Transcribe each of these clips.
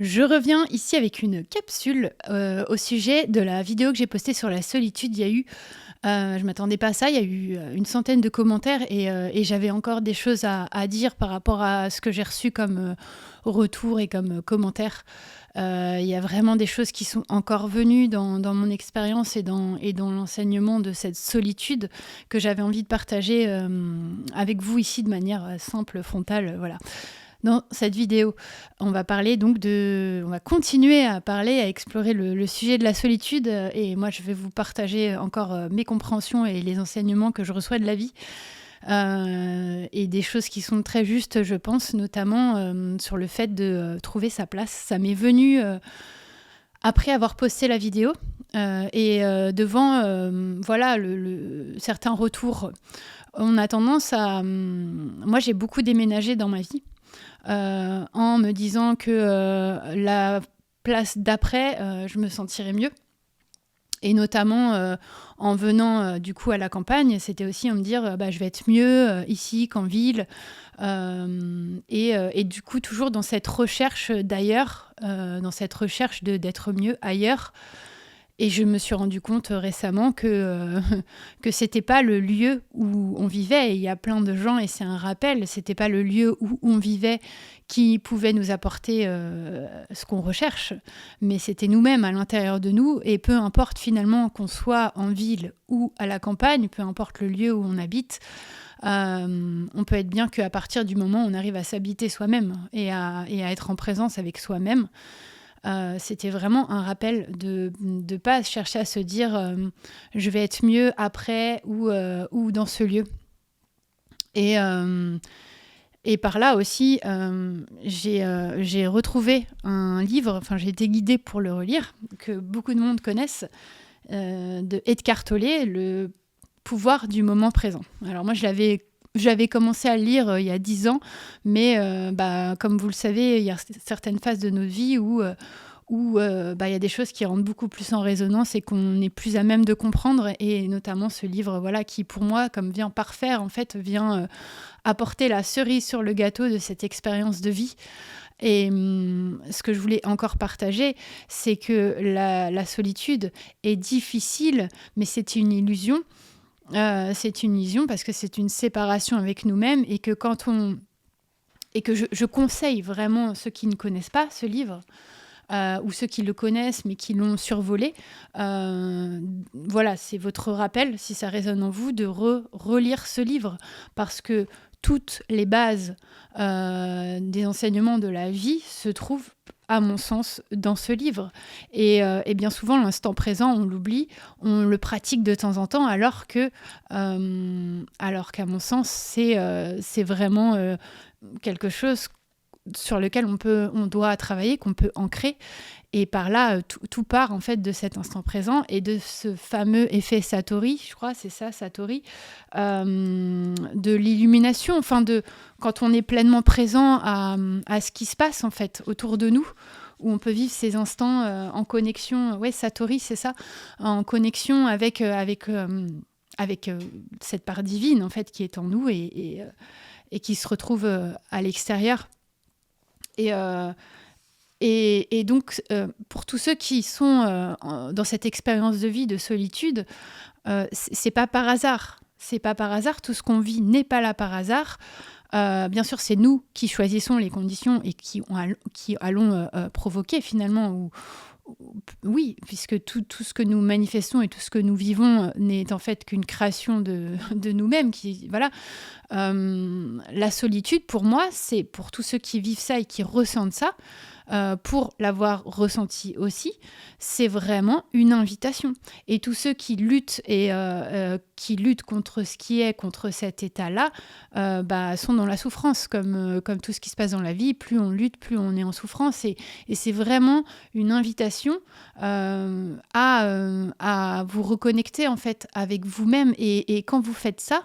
Je reviens ici avec une capsule au sujet de la vidéo que j'ai postée sur la solitude. Il y a eu, je m'attendais pas à ça, il y a eu une centaine de commentaires et j'avais encore des choses à dire par rapport à ce que j'ai reçu comme retour et comme commentaires. Il y a vraiment des choses qui sont encore venues dans mon expérience et dans l'enseignement de cette solitude que j'avais envie de partager avec vous ici de manière simple, frontale, voilà. Dans cette vidéo, on va continuer à parler, à explorer le sujet de la solitude et moi je vais vous partager encore mes compréhensions et les enseignements que je reçois de la vie et des choses qui sont très justes, je pense, notamment sur le fait de trouver sa place. Ça m'est venu après avoir posté la vidéo et devant voilà, certains retours. On a tendance à... moi j'ai beaucoup déménagé dans ma vie. En me disant que la place d'après, je me sentirais mieux. Et notamment en venant du coup à la campagne, c'était aussi en me dire je vais être mieux ici qu'en ville. Et du coup, toujours dans cette recherche d'ailleurs, dans cette recherche d'être mieux ailleurs. Et je me suis rendu compte récemment que c'était pas le lieu où on vivait. Et il y a plein de gens, et c'est un rappel, c'était pas le lieu où on vivait qui pouvait nous apporter ce qu'on recherche, mais c'était nous-mêmes à l'intérieur de nous. Et peu importe finalement qu'on soit en ville ou à la campagne, peu importe le lieu où on habite, on peut être bien qu'à partir du moment où on arrive à s'habiter soi-même et à être en présence avec soi-même. C'était vraiment un rappel de ne pas chercher à se dire je vais être mieux après ou dans ce lieu. Et par là aussi, j'ai retrouvé un livre, enfin j'ai été guidée pour le relire, que beaucoup de monde connaissent, de Eckhart Tolle, Le pouvoir du moment présent. Alors moi j'avais commencé à le lire il y a 10 ans, mais comme vous le savez, il y a certaines phases de notre vie où il y a des choses qui rentrent beaucoup plus en résonance et qu'on est plus à même de comprendre, et notamment ce livre qui pour moi, comme vient parfaire, en fait, vient apporter la cerise sur le gâteau de cette expérience de vie. Et ce que je voulais encore partager, c'est que la solitude est difficile, mais c'est une illusion. C'est une illusion parce que c'est une séparation avec nous-mêmes, et que je conseille vraiment ceux qui ne connaissent pas ce livre, ou ceux qui le connaissent mais qui l'ont survolé, voilà, c'est votre rappel, si ça résonne en vous, de relire ce livre, parce que toutes les bases des enseignements de la vie se trouvent, à mon sens, dans ce livre. Et bien souvent, l'instant présent, on l'oublie, on le pratique de temps en temps, alors qu'à mon sens, c'est vraiment quelque chose sur lequel on doit travailler, qu'on peut ancrer. Et par là, tout part en fait de cet instant présent et de ce fameux effet Satori, je crois, c'est ça, Satori, de l'illumination, enfin quand on est pleinement présent à ce qui se passe en fait autour de nous, où on peut vivre ces instants en connexion, ouais, Satori, c'est ça, en connexion avec cette part divine en fait qui est en nous et qui se retrouve à l'extérieur. Et donc, pour tous ceux qui sont dans cette expérience de vie de solitude, c'est pas par hasard. C'est pas par hasard. Tout ce qu'on vit n'est pas là par hasard. Bien sûr, c'est nous qui choisissons les conditions et qui allons provoquer finalement. Oui, puisque tout ce que nous manifestons et tout ce que nous vivons n'est en fait qu'une création de nous-mêmes. Voilà. La solitude, pour moi, c'est pour tous ceux qui vivent ça et qui ressentent ça, pour l'avoir ressenti aussi, c'est vraiment une invitation. Et tous ceux qui luttent qui luttent contre ce qui est, contre cet état-là, sont dans la souffrance, comme tout ce qui se passe dans la vie. Plus on lutte, plus on est en souffrance. Et c'est vraiment une invitation à vous reconnecter en fait avec vous-même. Et quand vous faites ça,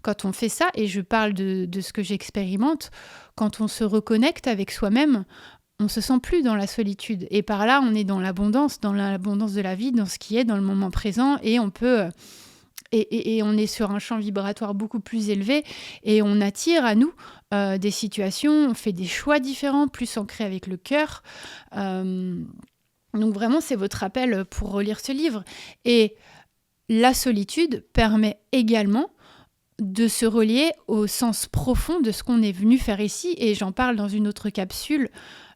quand on fait ça, et je parle de ce que j'expérimente, quand on se reconnecte avec soi-même, on se sent plus dans la solitude. Et par là, on est dans l'abondance de la vie, dans ce qui est dans le moment présent, et on peut et on est sur un champ vibratoire beaucoup plus élevé et on attire à nous des situations, on fait des choix différents, plus ancrés avec le cœur. Euh, donc vraiment, c'est votre appel pour relire ce livre. Et la solitude permet également de se relier au sens profond de ce qu'on est venu faire ici. Et j'en parle dans une autre capsule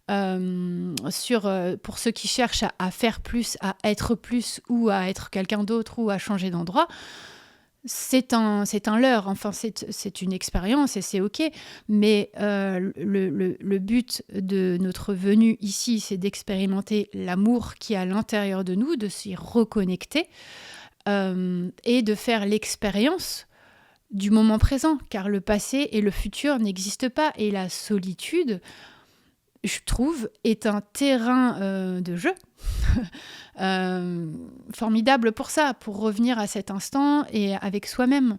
pour ceux qui cherchent à faire plus, à être plus ou à être quelqu'un d'autre ou à changer d'endroit. C'est un leurre, enfin c'est une expérience et c'est ok, mais le but de notre venue ici, c'est d'expérimenter l'amour qui est à l'intérieur de nous, de s'y reconnecter et de faire l'expérience du moment présent, car le passé et le futur n'existent pas, et la solitude, je trouve, est un terrain de jeu formidable pour ça, pour revenir à cet instant et avec soi-même.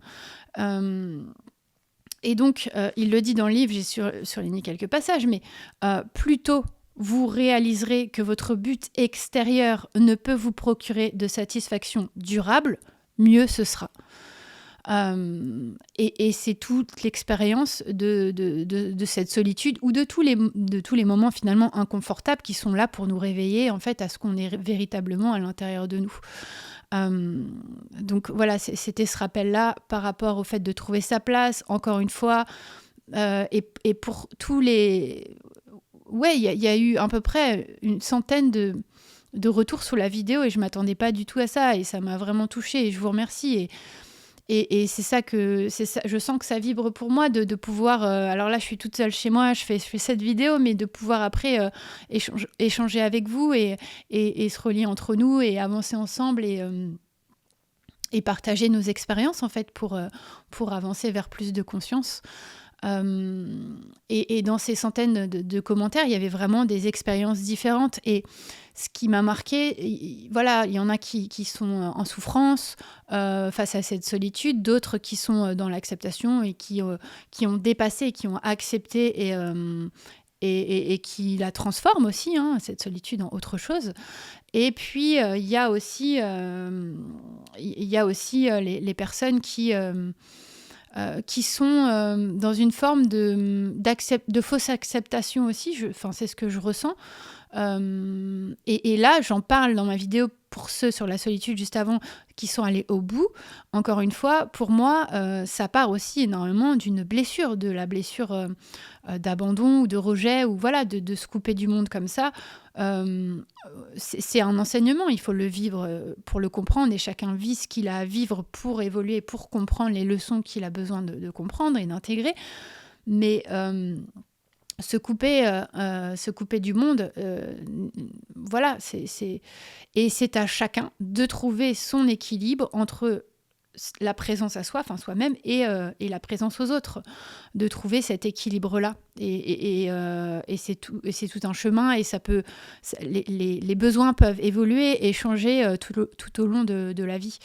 Et donc, il le dit dans le livre, j'ai surligné quelques passages, mais plus tôt vous réaliserez que votre but extérieur ne peut vous procurer de satisfaction durable, mieux ce sera. Et c'est toute l'expérience de cette solitude ou de tous les moments finalement inconfortables qui sont là pour nous réveiller en fait à ce qu'on est véritablement à l'intérieur de nous. Donc voilà, c'était ce rappel-là par rapport au fait de trouver sa place, encore une fois, et pour tous les... Ouais, il y a eu à peu près une centaine de retours sous la vidéo et je ne m'attendais pas du tout à ça et ça m'a vraiment touchée et je vous remercie. Et c'est ça je sens que ça vibre pour moi de pouvoir. Alors là, je suis toute seule chez moi, je fais cette vidéo, mais de pouvoir après échanger avec vous et se relier entre nous et avancer ensemble et partager nos expériences en fait pour avancer vers plus de conscience. Et dans ces centaines de commentaires, il y avait vraiment des expériences différentes. Et ce qui m'a marqué, voilà, il y en a qui sont en souffrance face à cette solitude, d'autres qui sont dans l'acceptation et qui ont dépassé, qui ont accepté et qui la transforment aussi, hein, cette solitude, en autre chose. Et puis, il y a aussi les personnes qui sont dans une forme de fausse acceptation aussi. C'est ce que je ressens. Et là, j'en parle dans ma vidéo pour ceux sur la solitude juste avant qui sont allés au bout. Encore une fois, pour moi, ça part aussi énormément d'une blessure, de la blessure d'abandon ou de rejet, ou voilà, de se couper du monde comme ça. C'est un enseignement, il faut le vivre pour le comprendre, et chacun vit ce qu'il a à vivre pour évoluer, pour comprendre les leçons qu'il a besoin de comprendre et d'intégrer. Mais se couper du monde, voilà, et c'est à chacun de trouver son équilibre entre la présence à soi, enfin soi-même, et la présence aux autres, de trouver cet équilibre-là. Et c'est tout un chemin, et les besoins peuvent évoluer et changer tout au long de la vie.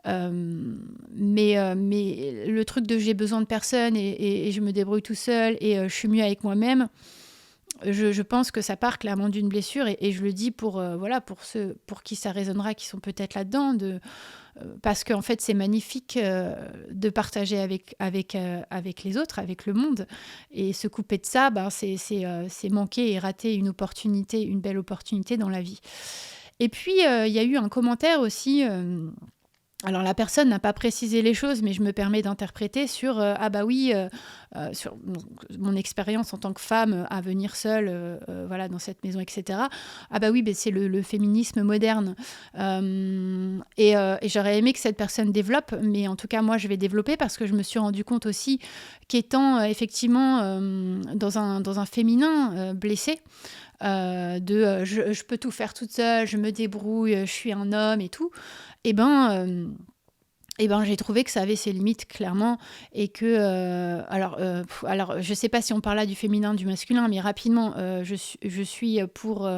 Mais le truc de j'ai besoin de personne et je me débrouille tout seul et je suis mieux avec moi-même, je pense que ça part clairement d'une blessure, et je le dis pour ceux pour qui ça résonnera, qui sont peut-être là-dedans, parce qu'en fait c'est magnifique de partager avec les autres, avec le monde, et se couper de ça, c'est manquer et rater une belle opportunité dans la vie. Et puis il y a eu un commentaire aussi. Alors la personne n'a pas précisé les choses, mais je me permets d'interpréter sur sur mon expérience en tant que femme à venir seule, voilà, dans cette maison, etc. Ah bah oui, c'est le féminisme moderne. Et j'aurais aimé que cette personne développe, mais en tout cas moi je vais développer parce que je me suis rendu compte aussi qu'étant effectivement dans un féminin blessé. Je peux tout faire toute seule, je me débrouille, je suis un homme et tout. Et j'ai trouvé que ça avait ses limites clairement, et que alors je sais pas si on parle là du féminin, du masculin, mais rapidement je suis pour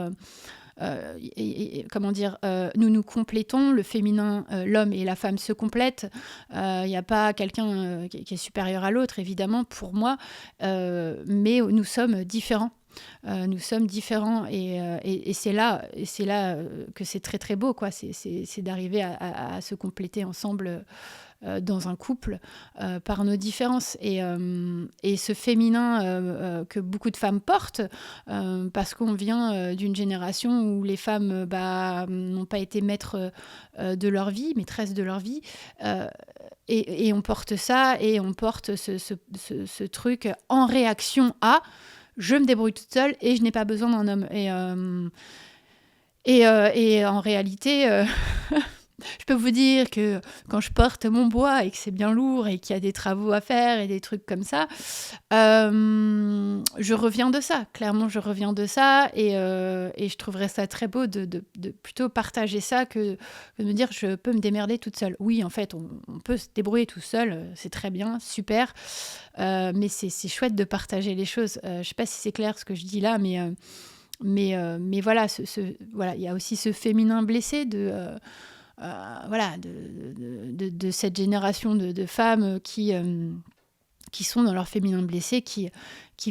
comment dire, nous complétons, le féminin, l'homme et la femme se complètent. Il n'y a pas quelqu'un qui est supérieur à l'autre, évidemment, pour moi, mais nous sommes différents. Nous sommes différents, et c'est là que c'est très très beau, quoi. C'est d'arriver à se compléter ensemble dans un couple par nos différences. Et ce féminin que beaucoup de femmes portent, parce qu'on vient d'une génération où les femmes n'ont pas été maîtres de leur vie, maîtresses de leur vie. Et on porte ça, et on porte ce truc en réaction à je me débrouille toute seule et je n'ai pas besoin d'un homme. Et en réalité, je peux vous dire que quand je porte mon bois et que c'est bien lourd et qu'il y a des travaux à faire et des trucs comme ça, je reviens de ça. Clairement, je reviens de ça, et je trouverais ça très beau de plutôt partager ça que de me dire je peux me démerder toute seule. Oui, en fait, on peut se débrouiller tout seul, c'est très bien, super, mais c'est chouette de partager les choses. Je sais pas si c'est clair ce que je dis là, mais voilà, voilà, il y a aussi ce féminin blessé voilà, de cette génération de femmes qui sont dans leur féminin blessé, qui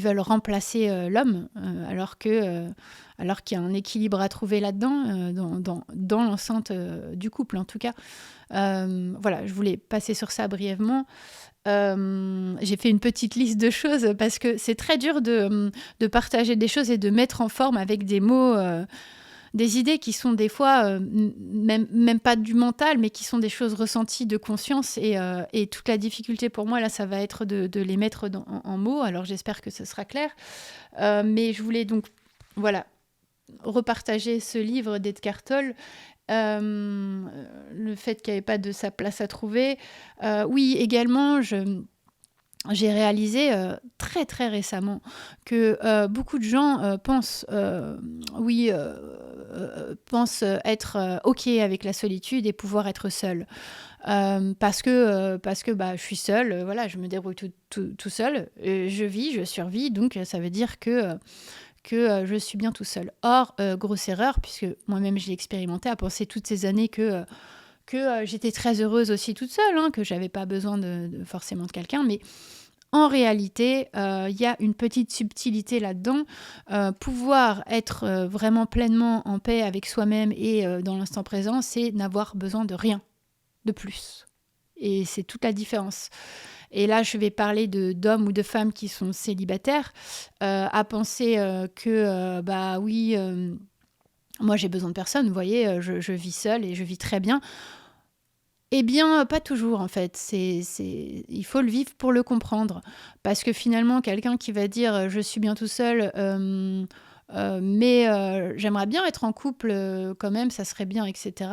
veulent remplacer l'homme, alors qu'il y a un équilibre à trouver là-dedans, dans l'enceinte du couple, en tout cas. Voilà, je voulais passer sur ça brièvement. J'ai fait une petite liste de choses parce que c'est très dur de partager des choses et de mettre en forme avec des mots, des idées qui sont des fois même pas du mental, mais qui sont des choses ressenties de conscience. Et toute la difficulté pour moi, là, ça va être de les mettre en mots. Alors j'espère que ce sera clair. Mais je voulais donc, voilà, repartager ce livre d'Edgar Tolle. Le fait qu'il n'y avait pas de sa place à trouver. Oui, également, j'ai réalisé très très récemment que beaucoup de gens pensent être OK avec la solitude et pouvoir être seul. Parce que je suis seule, voilà, je me débrouille tout seul, je vis, je survis, donc ça veut dire que je suis bien tout seul. Or, grosse erreur, puisque moi-même je l'ai expérimenté, à penser toutes ces années que j'étais très heureuse aussi toute seule, hein, que j'avais pas besoin de forcément de quelqu'un, mais en réalité, y a une petite subtilité là-dedans. Pouvoir être vraiment pleinement en paix avec soi-même et dans l'instant présent, c'est n'avoir besoin de rien de plus. Et c'est toute la différence. Et là, je vais parler d'hommes ou de femmes qui sont célibataires, à penser que, oui, moi j'ai besoin de personne, vous voyez, je vis seule et je vis très bien. Eh bien, pas toujours, en fait. Il faut le vivre pour le comprendre. Parce que finalement, quelqu'un qui va dire je suis bien tout seul, mais j'aimerais bien être en couple quand même, ça serait bien, etc.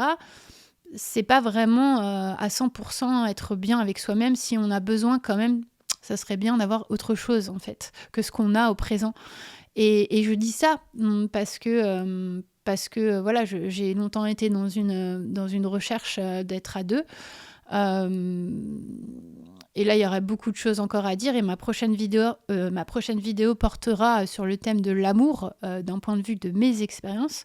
C'est pas vraiment à 100% être bien avec soi-même si on a besoin quand même, ça serait bien d'avoir autre chose, en fait, que ce qu'on a au présent. Et je dis ça parce que voilà, j'ai longtemps été dans une recherche d'être à deux. Et là, il y aurait beaucoup de choses encore à dire. Et ma prochaine vidéo portera sur le thème de l'amour d'un point de vue de mes expériences.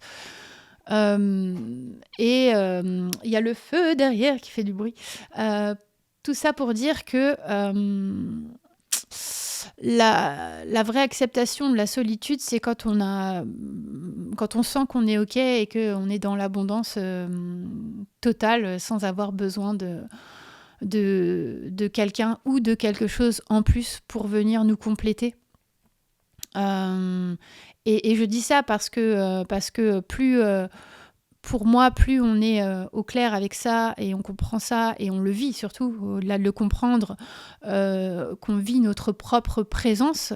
Et il y a le feu derrière qui fait du bruit. Tout ça pour dire que la vraie acceptation de la solitude, c'est quand on sent qu'on est OK et qu'on est dans l'abondance totale, sans avoir besoin de quelqu'un ou de quelque chose en plus pour venir nous compléter. Et je dis ça parce que plus, pour moi, plus on est au clair avec ça et on comprend ça et on le vit surtout, au-delà de le comprendre, qu'on vit notre propre présence,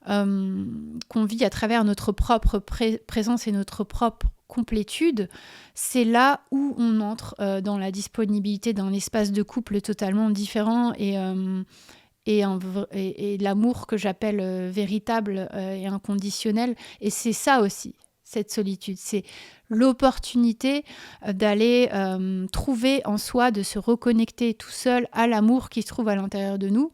qu'on vit à travers notre propre présence et notre propre complétude, c'est là où on entre dans la disponibilité d'un espace de couple totalement différent et l'amour que j'appelle véritable et inconditionnel. Et c'est ça aussi, cette solitude. C'est l'opportunité d'aller trouver en soi, de se reconnecter tout seul à l'amour qui se trouve à l'intérieur de nous.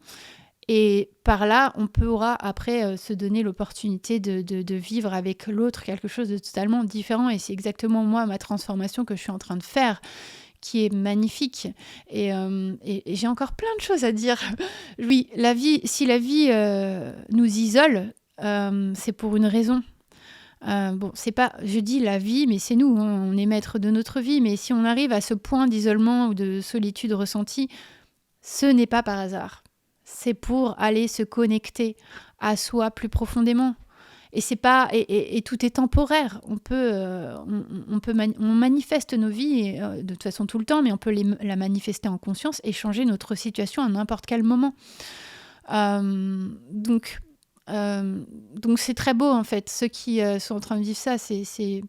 Et par là, on pourra après se donner l'opportunité de vivre avec l'autre quelque chose de totalement différent. Et c'est exactement moi, ma transformation que je suis en train de faire, qui est magnifique. Et j'ai encore plein de choses à dire. Oui, si la vie nous isole, c'est pour une raison. C'est pas, je dis la vie, mais c'est nous, hein, on est maître de notre vie. Mais si on arrive à ce point d'isolement ou de solitude ressentie, ce n'est pas par hasard. C'est pour aller se connecter à soi plus profondément. Et c'est pas et tout est temporaire. On manifeste nos vies de toute façon tout le temps, mais on peut la manifester en conscience et changer notre situation à n'importe quel moment. Donc c'est très beau en fait. Ceux qui sont en train de vivre ça, c'est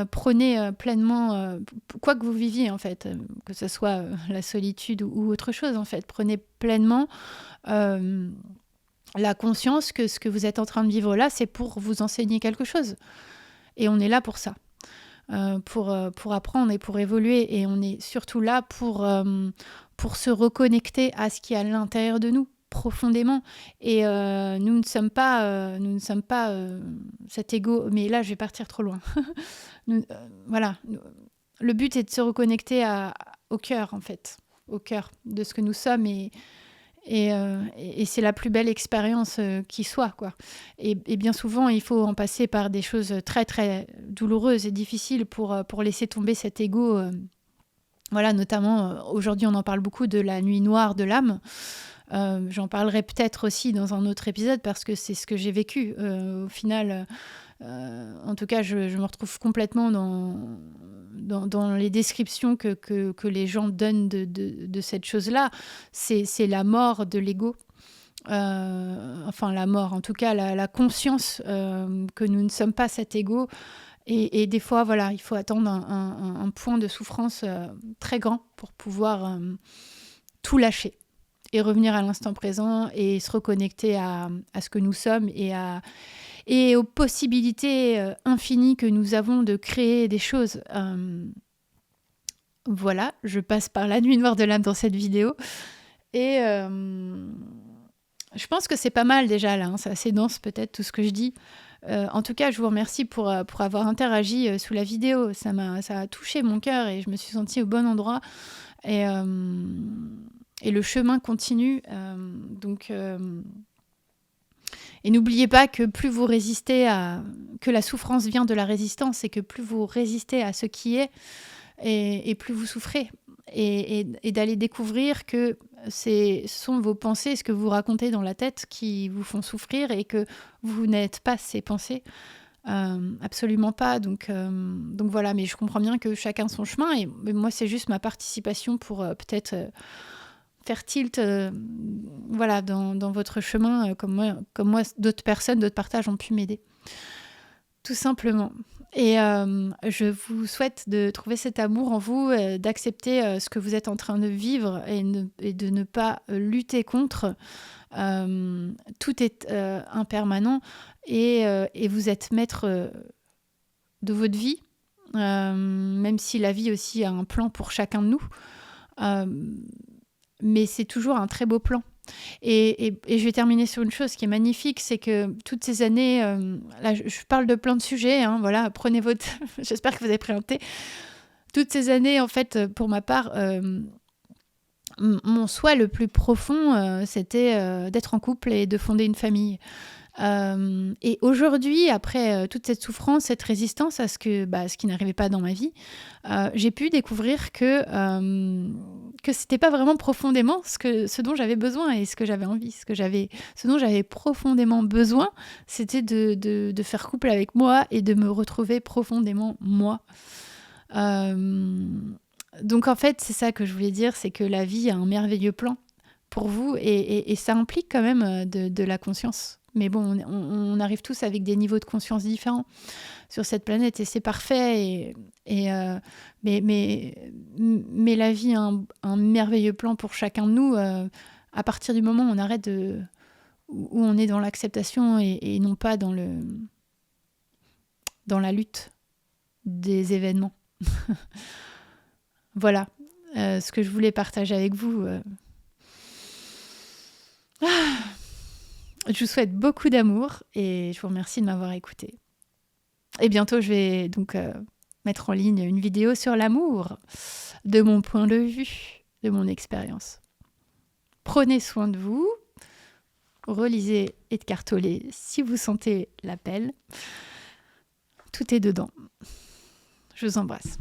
prenez pleinement quoi que vous viviez en fait, que ce soit la solitude ou autre chose en fait. Prenez pleinement la conscience que ce que vous êtes en train de vivre là, c'est pour vous enseigner quelque chose. Et on est là pour ça, pour apprendre et pour évoluer. Et on est surtout là pour se reconnecter à ce qui est à l'intérieur de nous, profondément. Et nous ne sommes pas cet ego. Mais là, je vais partir trop loin. Voilà. Le but est de se reconnecter au cœur, en fait. Au cœur de ce que nous sommes et c'est la plus belle expérience qui soit, quoi. Et bien souvent, il faut en passer par des choses très, très douloureuses et difficiles pour laisser tomber cet ego. Voilà, notamment, aujourd'hui, on en parle beaucoup de la nuit noire de l'âme. J'en parlerai peut-être aussi dans un autre épisode parce que c'est ce que j'ai vécu. Au final, en tout cas, je me retrouve complètement dans les descriptions que les gens donnent de cette chose-là. C'est la mort de l'ego. Enfin, la mort, en tout cas, la conscience que nous ne sommes pas cet ego. Et des fois, voilà, il faut attendre un point de souffrance très grand pour pouvoir tout lâcher et revenir à l'instant présent et se reconnecter à ce que nous sommes et aux possibilités infinies que nous avons de créer des choses. Voilà, je passe par la nuit noire de l'âme dans cette vidéo. Et je pense que c'est pas mal déjà là, hein, c'est assez dense peut-être tout ce que je dis. En tout cas, je vous remercie pour avoir interagi sous la vidéo. Ça a touché mon cœur et je me suis sentie au bon endroit. Et le chemin continue. Et n'oubliez pas que plus vous résistez que la souffrance vient de la résistance et que plus vous résistez à ce qui est, et plus vous souffrez. Et d'aller découvrir que ce sont vos pensées, ce que vous racontez dans la tête qui vous font souffrir et que vous n'êtes pas ces pensées. Absolument pas. Donc voilà, mais je comprends bien que chacun son chemin et moi c'est juste ma participation pour peut-être faire tilt voilà, dans votre chemin comme moi d'autres personnes, d'autres partages ont pu m'aider. Tout simplement. Et je vous souhaite de trouver cet amour en vous, d'accepter ce que vous êtes en train de vivre et de ne pas lutter contre. Tout est impermanent et vous êtes maître de votre vie, même si la vie aussi a un plan pour chacun de nous. Mais c'est toujours un très beau plan. Et je vais terminer sur une chose qui est magnifique, c'est que toutes ces années, là je parle de plein de sujets, hein, voilà, prenez votre... J'espère que vous avez pris un thé. Toutes ces années, en fait, pour ma part, mon souhait le plus profond, c'était d'être en couple et de fonder une famille. Et aujourd'hui, après toute cette souffrance, cette résistance à ce qui n'arrivait pas dans ma vie, j'ai pu découvrir que c'était pas vraiment profondément ce dont j'avais besoin et ce que j'avais envie. Ce dont j'avais profondément besoin, c'était de faire couple avec moi et de me retrouver profondément moi. Donc en fait, c'est ça que je voulais dire, c'est que la vie a un merveilleux plan pour vous et ça implique quand même de la conscience. Mais bon, on arrive tous avec des niveaux de conscience différents sur cette planète et c'est parfait. Mais la vie a un merveilleux plan pour chacun de nous à partir du moment où on arrête où on est dans l'acceptation et non pas dans la lutte des événements. Voilà ce que je voulais partager avec vous. Je vous souhaite beaucoup d'amour et je vous remercie de m'avoir écouté. Et bientôt, je vais donc mettre en ligne une vidéo sur l'amour, de mon point de vue, de mon expérience. Prenez soin de vous, relisez Edgar Tolle si vous sentez l'appel. Tout est dedans. Je vous embrasse.